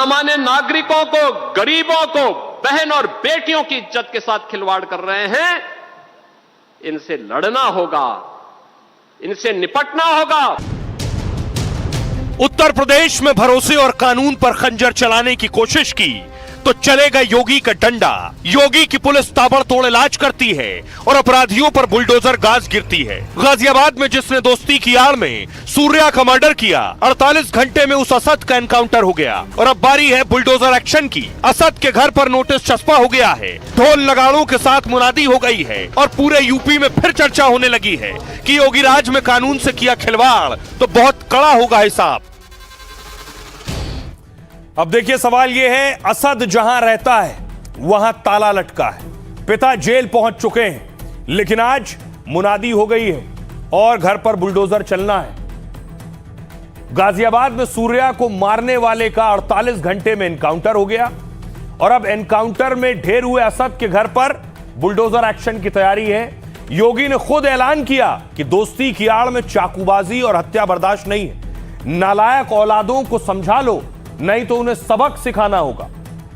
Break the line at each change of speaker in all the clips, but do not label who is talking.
सामान्य नागरिकों को, गरीबों को, बहन और बेटियों की इज्जत के साथ खिलवाड़ कर रहे हैं, इनसे लड़ना होगा, इनसे निपटना होगा।
उत्तर प्रदेश में भरोसे और कानून पर खंजर चलाने की कोशिश की तो चलेगा योगी का डंडा। योगी की पुलिस ताबड़तोड़ इलाज करती है और अपराधियों पर बुलडोजर गाज गिरती है। गाजियाबाद में जिसने दोस्ती की आड़ में सूर्या का मर्डर किया, 48 घंटे में उस असद का एनकाउंटर हो गया और अब बारी है बुलडोजर एक्शन की। असद के घर पर नोटिस चस्पा हो गया है, ढोल नगाड़ों के साथ मुनादी हो गई है और पूरे यूपी में फिर चर्चा होने लगी है कि योगी राज में कानून से किया खिलवाड़ तो बहुत कड़ा होगा हिसाब। अब देखिए, सवाल यह है, असद जहां रहता है वहां ताला लटका है, पिता जेल पहुंच चुके हैं, लेकिन आज मुनादी हो गई है और घर पर बुलडोजर चलना है। गाजियाबाद में सूर्या को मारने वाले का 48 घंटे में एनकाउंटर हो गया और अब एनकाउंटर में ढेर हुए असद के घर पर बुलडोजर एक्शन की तैयारी है। योगी ने खुद ऐलान किया कि दोस्ती की आड़ में चाकूबाजी और हत्या बर्दाश्त नहीं है। नालायक औलादों को समझा लो, नहीं तो उन्हें सबक सिखाना होगा।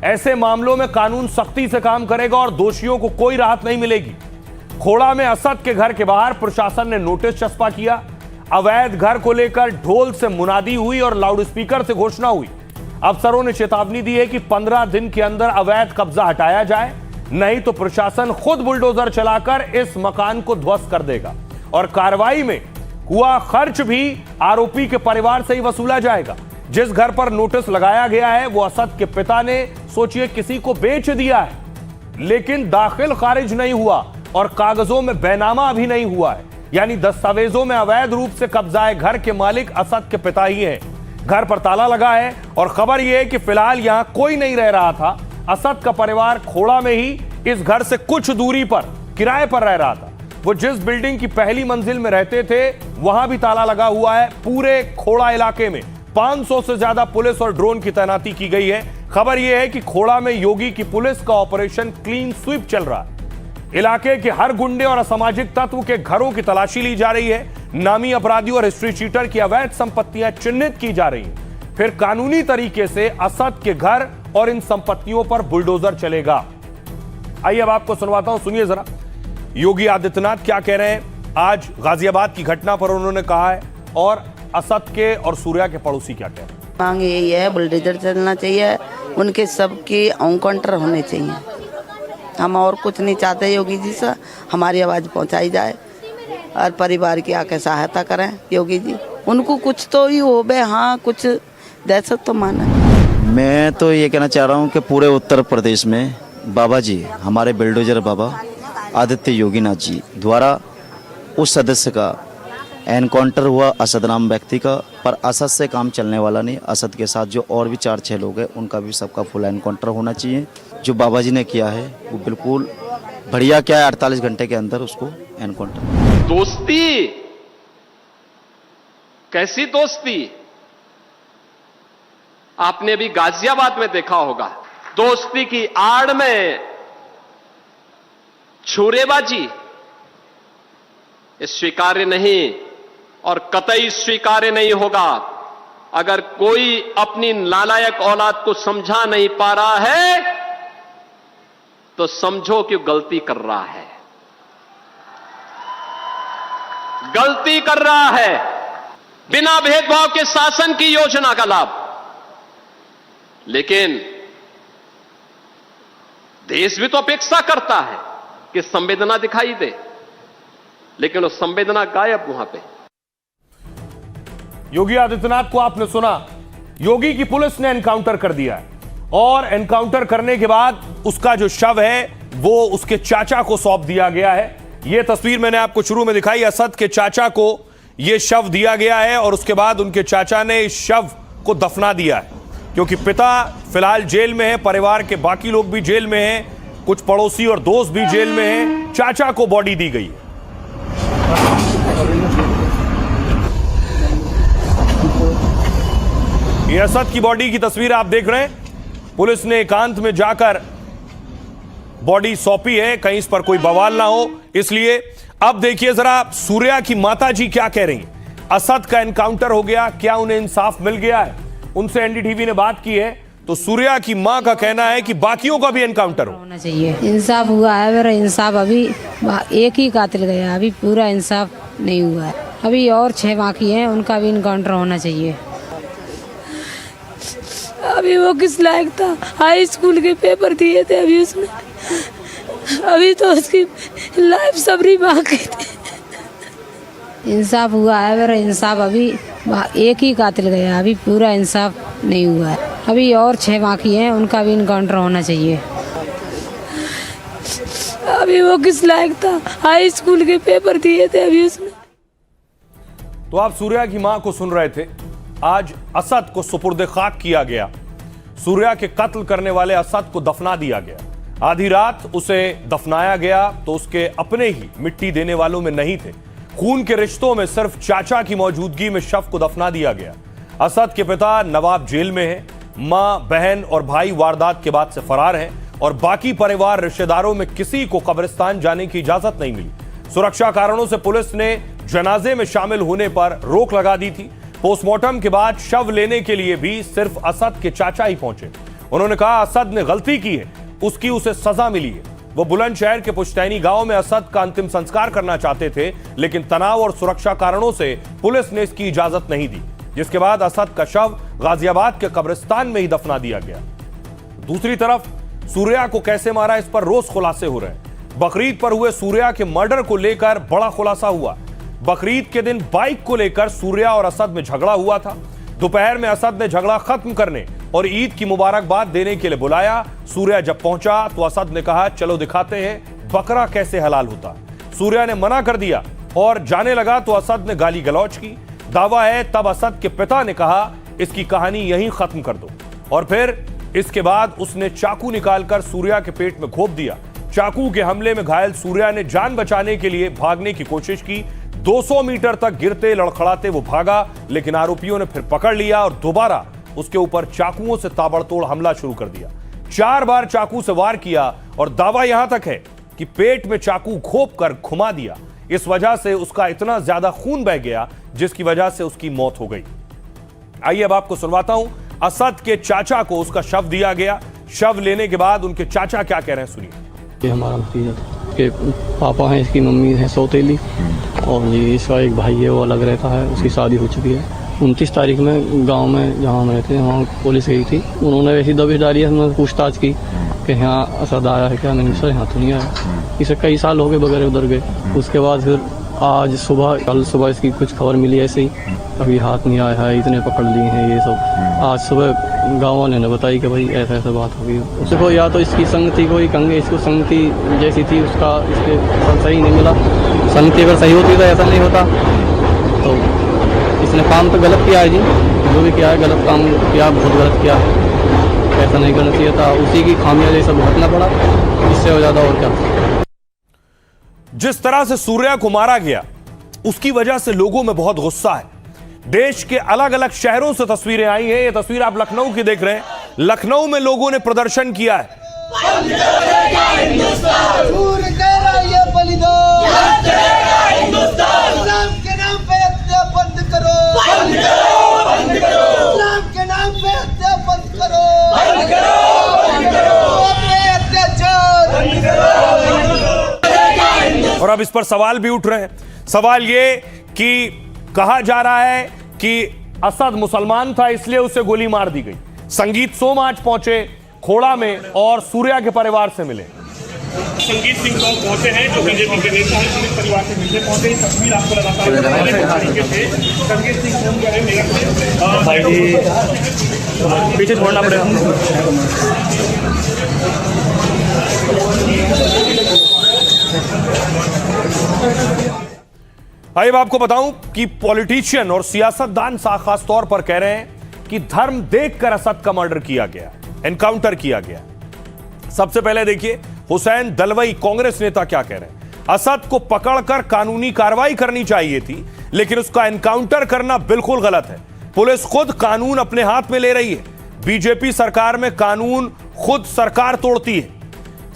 ऐसे मामलों में कानून सख्ती से काम करेगा और दोषियों को कोई राहत नहीं मिलेगी। खोड़ा में असद के घर के बाहर प्रशासन ने नोटिस चस्पा किया। अवैध घर को लेकर ढोल से मुनादी हुई और लाउडस्पीकर से घोषणा हुई। अफसरों ने चेतावनी दी है कि 15 दिन के अंदर अवैध कब्जा हटाया जाए, नहीं तो प्रशासन खुद बुलडोजर चलाकर इस मकान को ध्वस्त कर देगा और कार्रवाई में हुआ खर्च भी आरोपी के परिवार से ही वसूला जाएगा। जिस घर पर नोटिस लगाया गया है वो असद के पिता ने, सोचिए, किसी को बेच दिया है, लेकिन दाखिल खारिज नहीं हुआ और कागजों में बैनामा भी नहीं हुआ है, यानी दस्तावेजों में अवैध रूप से कब्जाए घर के मालिक असद के पिता ही हैं। घर पर ताला लगा है और खबर यह है कि फिलहाल यहां कोई नहीं रह रहा था। असद का परिवार खोड़ा में ही इस घर से कुछ दूरी पर किराए पर रह रहा था। वो जिस बिल्डिंग की पहली मंजिल में रहते थे वहां भी ताला लगा हुआ है। पूरे खोड़ा इलाके में 500 से ज्यादा पुलिस और ड्रोन की तैनाती की गई है। खबर यह है कि खोड़ा में योगी की पुलिस का ऑपरेशन क्लीन स्वीप चल रहा है। इलाके के हर गुंडे और असामाजिक तत्व के घरों की तलाशी ली जा रही है। नामी अपराधियों और हिस्ट्री चीटर की अवैध संपत्तियां चिन्हित की जा रही हैं। फिर कानूनी तरीके से असद के घर और इन संपत्तियों पर बुलडोजर चलेगा। आइए अब आपको सुनवाता हूं, सुनिए जरा योगी आदित्यनाथ क्या कह रहे हैं। आज गाजियाबाद की घटना पर उन्होंने कहा है और असद के और सूर्या के पड़ोसी क्या कह रहे हैं।
मांग यही है, बुलडोजर चलना चाहिए, उनके सबकी एनकाउंटर होने चाहिए। हम और कुछ नहीं चाहते योगी जी से, हमारी आवाज़ पहुंचाई जाए और परिवार की आके सहायता करें योगी जी। उनको कुछ तो ही हो बे, हाँ कुछ दहशत तो माना।
मैं तो ये कहना चाह रहा हूँ कि पूरे उत्तर प्रदेश में बाबा जी, हमारे बुलडोजर बाबा आदित्य योगीनाथ जी द्वारा उस सदस्य का एनकाउंटर हुआ, असद नाम व्यक्ति का, पर असद से काम चलने वाला नहीं। असद के साथ जो और भी 4-6 लोग हैं उनका भी सबका फुल एनकाउंटर होना चाहिए। जो बाबा जी ने किया है वो बिल्कुल बढ़िया क्या है, 48 घंटे के अंदर उसको एनकाउंटर।
दोस्ती कैसी दोस्ती आपने भी गाजियाबाद में देखा होगा। दोस्ती की आड़ में छुरेबाजी स्वीकार्य नहीं और कतई स्वीकार्य नहीं होगा। अगर कोई अपनी नालायक औलाद को समझा नहीं पा रहा है तो समझो कि गलती कर रहा है, गलती कर रहा है। बिना भेदभाव के शासन की योजना का लाभ, लेकिन देश भी तो अपेक्षा करता है कि संवेदना दिखाई दे, लेकिन वो संवेदना गायब वहां पे।
योगी आदित्यनाथ को आपने सुना, योगी की पुलिस ने एनकाउंटर कर दिया है और एनकाउंटर करने के बाद उसका जो शव है वो उसके चाचा को सौंप दिया गया है। यह तस्वीर मैंने आपको शुरू में दिखाई। असद के चाचा को यह शव दिया गया है और उसके बाद उनके चाचा ने इस शव को दफना दिया है, क्योंकि पिता फिलहाल जेल में है, परिवार के बाकी लोग भी जेल में हैं, कुछ पड़ोसी और दोस्त भी जेल में हैं। चाचा को बॉडी दी गई। ये असद की बॉडी की तस्वीर आप देख रहे हैं। पुलिस ने एकांत में जाकर बॉडी सौंपी है, कहीं इस पर कोई बवाल ना हो इसलिए। अब देखिए जरा सूर्या की माताजी क्या कह रही हैं। असद का एनकाउंटर हो गया, क्या उन्हें इंसाफ मिल गया है? उनसे एनडीटीवी ने बात की है। तो सूर्या की मां का कहना है कि बाकियों का भी एनकाउंटर हो।
होना चाहिए। इंसाफ हुआ है, मेरा इंसाफ अभी एक ही कातिल गया, अभी पूरा इंसाफ नहीं हुआ है। अभी और 6 बाकी हैं, उनका भी इनकाउंटर होना चाहिए। अभी वो किस लायक था, हाई स्कूल के पेपर दिए थे अभी उसने, अभी तो उसकी लाइफ सबरी बाकी थी। इंसाफ हुआ है, मेरा इंसाफ अभी एक ही कातिल गया, अभी पूरा इंसाफ नहीं हुआ है। अभी और 6 बाकी हैं, उनका भी इनकाउंटर होना चाहिए। अभी वो किस लायक था, हाई स्कूल के पेपर दिए थे अभी उसने।
तो आप सूर्या की मां को सुन रहे थे। आज असद को सुपुर्द खाक किया गया। सूर्या के कत्ल करने वाले असद को दफना दिया गया। आधी रात उसे दफनाया गया तो उसके अपने ही मिट्टी देने वालों में नहीं थे। खून के रिश्तों में सिर्फ चाचा की मौजूदगी में शव को दफना दिया गया। असद के पिता नवाब जेल में हैं, मां, बहन और भाई वारदात के बाद से फरार हैं और बाकी परिवार रिश्तेदारों में किसी को कब्रिस्तान जाने की इजाजत नहीं मिली। सुरक्षा कारणों से पुलिस ने जनाजे में शामिल होने पर रोक लगा दी थी। पोस्टमार्टम के बाद शव लेने के लिए भी सिर्फ असद के चाचा ही पहुंचे। उन्होंने कहा असद ने गलती की है, उसकी उसे सजा मिली है। वो बुलंदशहर के पुश्तैनी गांव में असद का अंतिम संस्कार करना चाहते थे, लेकिन तनाव और सुरक्षा कारणों से पुलिस ने इसकी इजाजत नहीं दी, जिसके बाद असद का शव गाजियाबाद के कब्रिस्तान में ही दफना दिया गया। दूसरी तरफ सूर्या को कैसे मारा, इस पर रोज खुलासे हो रहे हैं। बकरीद पर हुए सूर्या के मर्डर को लेकर बड़ा खुलासा हुआ। बकरीद के दिन बाइक को लेकर सूर्या और असद में झगड़ा हुआ था। दोपहर में असद ने झगड़ा खत्म करने और ईद की मुबारकबाद देने के लिए बुलाया। सूर्या जब पहुंचा तो असद ने कहा चलो दिखाते हैं बकरा कैसे हलाल होता। सूर्या ने मना कर दिया और जाने लगा तो असद ने गाली गलौज की। दावा है तब असद के पिता ने कहा इसकी कहानी यहीं खत्म कर दो और फिर इसके बाद उसने चाकू निकालकर सूर्या के पेट में घोंप दिया। चाकू के हमले में घायल सूर्या ने जान बचाने के लिए भागने की कोशिश की। 200 मीटर तक गिरते लड़खड़ाते वो भागा, लेकिन आरोपियों ने फिर पकड़ लिया और दोबारा उसके ऊपर चाकुओं से ताबड़तोड़ हमला शुरू कर दिया। 4 बार चाकू से वार किया और दावा यहां तक है कि पेट में चाकू घोंप कर घुमा दिया। इस वजह से उसका इतना ज्यादा खून बह गया जिसकी वजह से उसकी मौत हो गई। आइए अब आपको सुनवाता हूं, असद के चाचा को उसका शव दिया गया। शव लेने के बाद उनके चाचा क्या कह रहे हैं, सुनिए।
ये हमारा भतीजा था कि पापा हैं, इसकी मम्मी है सौतेली और ये इसका एक भाई है वो अलग रहता है, उसकी शादी हो चुकी है। 29 तारीख में गांव में जहाँ हम रहते हैं वहाँ पुलिस गई थी, उन्होंने वैसी दबिश डाली, हमने पूछताछ की कि यहाँ असद आया है क्या। मैंने सर यहाँ तो नहीं आया, इसे कई साल हो गए बगैर उधर गए। उसके बाद फिर आज सुबह, कल सुबह इसकी कुछ खबर मिली ऐसे ही, अभी हाथ नहीं आया है, इतने पकड़ लिए हैं ये सब। आज सुबह गाँव वाले ने बताई कि भाई ऐसा ऐसा बात हो गई। उसको या तो इसकी संगति कोई कंगे, इसको संगति जैसी थी उसका इसके सही नहीं मिला। संगति अगर सही होती तो ऐसा नहीं होता। तो इसने काम तो गलत किया है जी, जो भी किया है गलत काम किया, बहुत गलत किया, ऐसा नहीं करना चाहिए था। उसी की खामियां जैसा भुगतना पड़ा, इससे हो ज़्यादा और क्या।
जिस तरह से सूर्या को मारा गया उसकी वजह से लोगों में बहुत गुस्सा है। देश के अलग अलग शहरों से तस्वीरें आई हैं। ये तस्वीर आप लखनऊ की देख रहे हैं। लखनऊ में लोगों ने प्रदर्शन किया है। और अब इस पर सवाल भी उठ रहे हैं। सवाल ये कि कहा जा रहा है कि असद मुसलमान था इसलिए उसे गोली मार दी गई। संगीत सोम आज पहुंचे खोड़ा में और सूर्या के परिवार से मिले।
संगीत सिंह सोम पहुंचे हैं जो बीजेपी के नेता हैं, पूरे परिवार से मिलने पहुंचे। तस्वीर आपको लगातार तरीके से संगीत सिंह सोम जो है मेरठ भाई जी पीछे छोड़ना पड़ेगा।
आइए मैं आपको बताऊं कि पॉलिटिशियन और सियासतदान खास तौर पर कह रहे हैं कि धर्म देखकर असद का मर्डर किया गया, एनकाउंटर किया गया। सबसे पहले देखिए हुसैन दलवई कांग्रेस नेता क्या कह रहे हैं। असद को पकड़कर कानूनी कार्रवाई करनी चाहिए थी, लेकिन उसका एनकाउंटर करना बिल्कुल गलत है। पुलिस खुद कानून अपने हाथ में ले रही है। बीजेपी सरकार में कानून खुद सरकार तोड़ती है।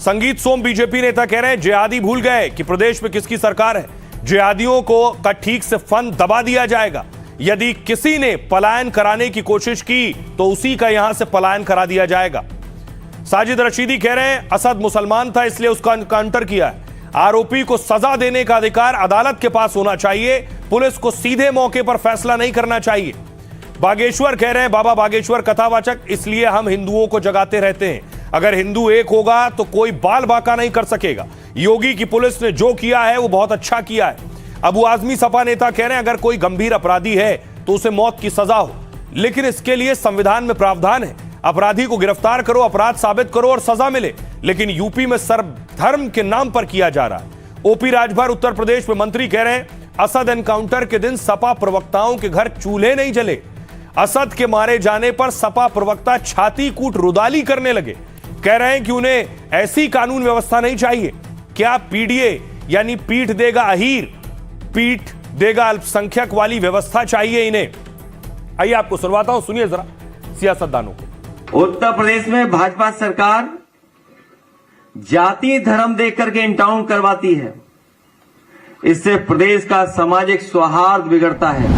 संगीत सोम बीजेपी नेता कह रहे हैं जिहादी भूल गए कि प्रदेश में किसकी सरकार है। जिहादियों को का ठीक से फंड दबा दिया जाएगा। यदि किसी ने पलायन कराने की कोशिश की तो उसी का यहां से पलायन करा दिया जाएगा। साजिद रशीदी कह रहे हैं असद मुसलमान था इसलिए उसका एनकाउंटर किया है। आरोपी को सजा देने का अधिकार अदालत के पास होना चाहिए, पुलिस को सीधे मौके पर फैसला नहीं करना चाहिए। बागेश्वर कह रहे हैं बाबा बागेश्वर कथावाचक, इसलिए हम हिंदुओं को जगाते रहते हैं। अगर हिंदू एक होगा तो कोई बाल बाका नहीं कर सकेगा। योगी की पुलिस ने जो किया है वो बहुत अच्छा किया है। अबू आजमी सपा नेता कह रहे हैं अगर कोई गंभीर अपराधी है तो उसे मौत की सजा हो, लेकिन इसके लिए संविधान में प्रावधान है। अपराधी को गिरफ्तार करो, अपराध साबित करो और सजा मिले। लेकिन यूपी में सर्वधर्म के नाम पर किया जा रहा है। ओपी राजभर उत्तर प्रदेश में मंत्री कह रहे हैं असद एनकाउंटर के दिन सपा प्रवक्ताओं के घर चूल्हे नहीं जले। असद के मारे जाने पर सपा प्रवक्ता छाती कूट रुदाली करने लगे। कह रहे हैं कि उन्हें ऐसी कानून व्यवस्था नहीं चाहिए। क्या पीडीए यानी पीठ देगा अहीर, पीठ देगा अल्पसंख्यक वाली व्यवस्था चाहिए इन्हें? आइए आपको सुनवाता हूं, सुनिए जरा सियासतदानों को।
उत्तर प्रदेश में भाजपा सरकार जाति धर्म देख करके इंटाउन करवाती है। इससे प्रदेश का सामाजिक सौहार्द बिगड़ता है।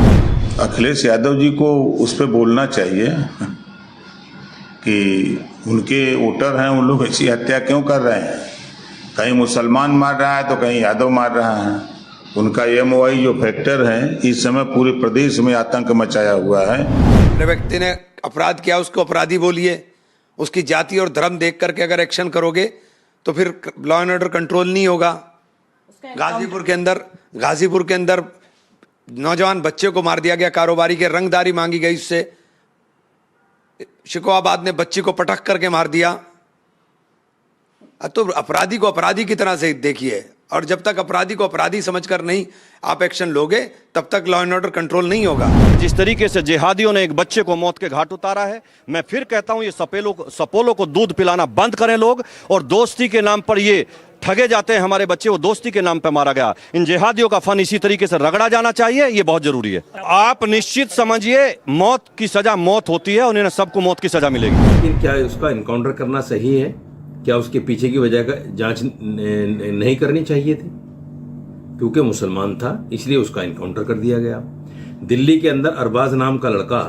अखिलेश यादव जी को उस पर बोलना चाहिए कि उनके वोटर हैं, उन लोग ऐसी हत्या क्यों कर रहे हैं। कहीं मुसलमान मार रहा है तो कहीं यादव मार रहा है। उनका एमओआई जो फैक्टर है इस समय पूरे प्रदेश में आतंक मचाया हुआ है।
व्यक्ति ने अपराध किया उसको अपराधी बोलिए, उसकी जाति और धर्म देख करके अगर एक्शन करोगे तो फिर लॉ एंड ऑर्डर कंट्रोल नहीं होगा। गाजीपुर के अंदर नौजवान बच्चे को मार दिया गया, कारोबारी के रंगदारी मांगी गई उससे। शिकोहाबाद ने बच्ची को पटक करके मार दिया। तो अपराधी को अपराधी की तरह से देखिए, और जब तक अपराधी को अपराधी समझकर नहीं आप एक्शन लोगे तब तक लॉ एंड ऑर्डर कंट्रोल नहीं होगा।
जिस तरीके से जिहादियों ने एक बच्चे को मौत के घाट उतारा है, मैं फिर कहता हूं ये सपोलों को दूध पिलाना बंद करें लोग। और दोस्ती के नाम पर ये ठगे जाते हैं हमारे बच्चे, वो दोस्ती के नाम पर मारा गया। इन जिहादियों का फन इसी तरीके से रगड़ा जाना चाहिए, ये बहुत जरूरी है। आप निश्चित समझिए मौत की सजा मौत होती है और इन्हें सबको मौत की सजा मिलेगी।
लेकिन क्या उसका इनकाउंटर करना सही है? क्या उसके पीछे की वजह का जांच नहीं करनी चाहिए थी? क्योंकि मुसलमान था इसलिए उसका इनकाउंटर कर दिया गया। दिल्ली के अंदर अरबाज नाम का लड़का,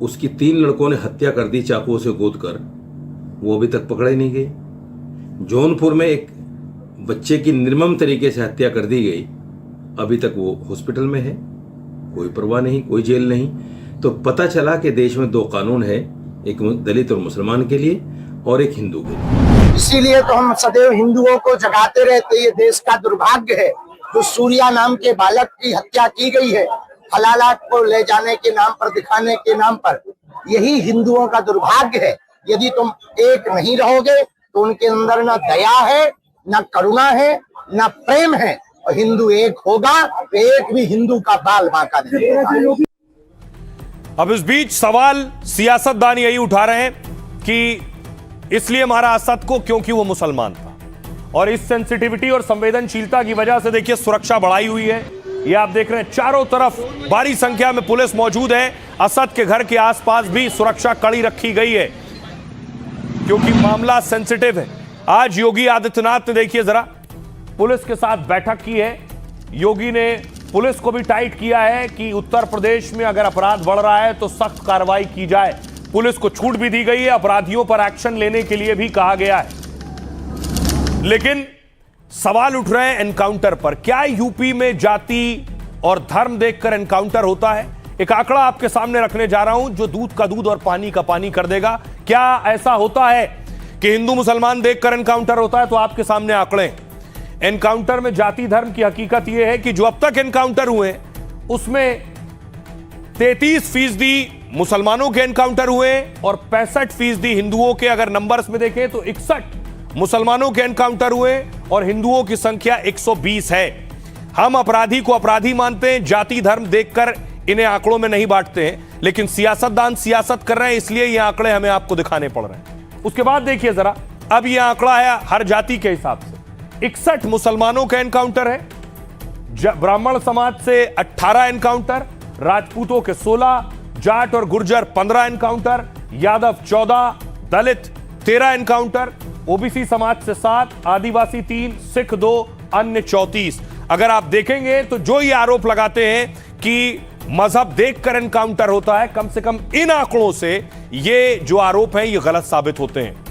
उसकी 3 लड़कों ने हत्या कर दी चाकुओं से गोदकर, वो अभी तक पकड़े नहीं गए। जौनपुर में एक बच्चे की निर्मम तरीके से हत्या कर दी गई, अभी तक वो हॉस्पिटल में है, कोई परवाह नहीं, कोई जेल नहीं। तो पता चला कि देश में 2 कानून है, एक दलित और मुसलमान के लिए और एक हिंदू के लिए।
इसीलिए तो हम सदैव हिंदुओं को जगाते रहते। ये देश का दुर्भाग्य है जो सूर्या नाम के बालक की हत्या की गई है, हलाला को ले जाने के नाम पर, दिखाने के नाम पर। यही हिंदुओं का दुर्भाग्य है। यदि तुम एक नहीं रहोगे तो उनके अंदर न दया है, न करुणा है, न प्रेम है। और हिंदू एक होगा तो एक भी हिंदू का बाल बांका नहीं होगा।
अब इस बीच सवाल सियासतदान यही उठा रहे हैं कि इसलिए मारा असद को क्योंकि वो मुसलमान था, और इस सेंसिटिविटी और संवेदनशीलता की वजह से देखिए सुरक्षा बढ़ाई हुई है। ये आप देख रहे हैं चारों तरफ भारी संख्या में पुलिस मौजूद है। असद के घर के आसपास भी सुरक्षा कड़ी रखी गई है क्योंकि मामला सेंसिटिव है। आज योगी आदित्यनाथ ने देखिए जरा पुलिस के साथ बैठक की है। योगी ने पुलिस को भी टाइट किया है कि उत्तर प्रदेश में अगर अपराध बढ़ रहा है तो सख्त कार्रवाई की जाए। पुलिस को छूट भी दी गई है, अपराधियों पर एक्शन लेने के लिए भी कहा गया है। लेकिन सवाल उठ रहे हैं एनकाउंटर पर। क्या यूपी में जाति और धर्म देखकर एनकाउंटर होता है? एक आंकड़ा आपके सामने रखने जा रहा हूं जो दूध का दूध और पानी का पानी कर देगा। क्या ऐसा होता है कि हिंदू मुसलमान देखकर एनकाउंटर होता है? तो आपके सामने आंकड़े। एनकाउंटर में जाति धर्म की हकीकत यह है कि जो अब तक एनकाउंटर हुए उसमें 33% मुसलमानों के एनकाउंटर हुए और 65% हिंदुओं के। अगर नंबर्स में देखें तो 61 मुसलमानों के एनकाउंटर हुए और हिंदुओं की संख्या 120 है। हम अपराधी को अपराधी मानते हैं, जाति धर्म देखकर इन्हें आंकड़ों में नहीं बांटते हैं, लेकिन सियासतदान सियासत कर रहे हैं इसलिए ये आंकड़े हमें आपको दिखाने पड़ रहे हैं। उसके बाद देखिए जरा, अब ये आंकड़ा है हर जाति के हिसाब से। 61 मुसलमानों का एनकाउंटर है, ब्राह्मण समाज से 18 एनकाउंटर, राजपूतों के 16, जाट और गुर्जर 15 एनकाउंटर, यादव 14, दलित 13 एनकाउंटर, ओबीसी समाज से 7, आदिवासी 3, सिख 2, अन्य 34। अगर आप देखेंगे तो जो ये आरोप लगाते हैं कि मजहब देखकर एनकाउंटर होता है, कम से कम इन आंकड़ों से ये जो आरोप हैं ये गलत साबित होते हैं।